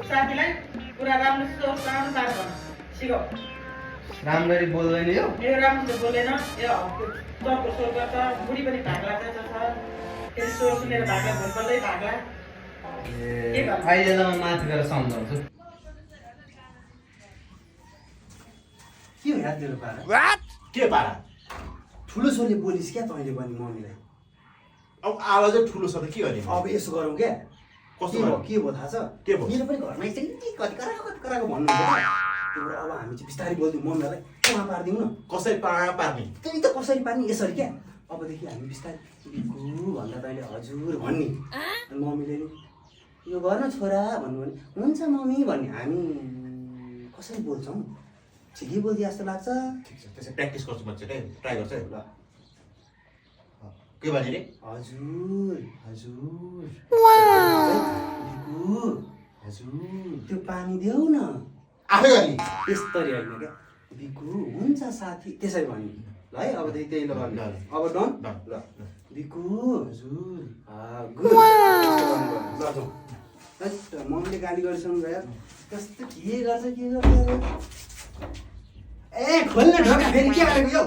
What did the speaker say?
साथीलाई कुरा राम्रोसँग भन सिकाऊ राम्ररी बोल्दैन यो यो राम्रोसँग बोलेन यो चर्को स्वर गर्छ बुढी पनि भाग लाग्दैछ फेरि स्वर सुनेर भाग्ला भोलिपल्टै भाग्ला अहिले त म माथि गएर सम्झाउँछु के हो याद दिनु पारा के पारा ठुलो छोरीले बोलिस् क्या तैँले पनि मम्मीलाई अब आवाजै ठुलो छ त के गर्ने अब यसो गरौँ क्या कस्तो के गरौँ? भयो थाहा छ के भयो? मेरो पनि घरमा एकचोटि कति कराएको भन्नुहुन्छ क्या त्यो भएर अब हामी चाहिँ बिस्तारै बोलिदिउँ मम्मीलाई कहाँ पारिदिउँ न कसरी पार्ने त्यही त कसरी पार्ने यसरी क्या अबदेखि हामी बिस्तारै बिकु भन्दा तैँले हजुर भन्ने अनि मम्मीले नि यो गर्न छोरा भन्नु भने हुन्छ मम्मी भन्ने हामी कसरी बोल्छौँ ठिकै बोल्दिए जस्तो लाग्छ ठिक छ त्यसै प्र्याक्टिस गर्छु म चाहिँ ट्राई गर्छु है ल के भने रे हजुर हजुर बिकु हजुर त्यो पानी देऊ न आफै गर्ने यस्तरी होइन क्या बिकु हुन्छ साथी त्यसरी भन्ने ल है अबदेखि त्यही ल ल, ल। अब डन ल, ल ल। बिकु हजुर गुड ल जाउँ हैट मम्मीले गाली गरिसक्नु भयो कस्तो के गर्छ ए खोल्ने ढोका फेरि के आएको यो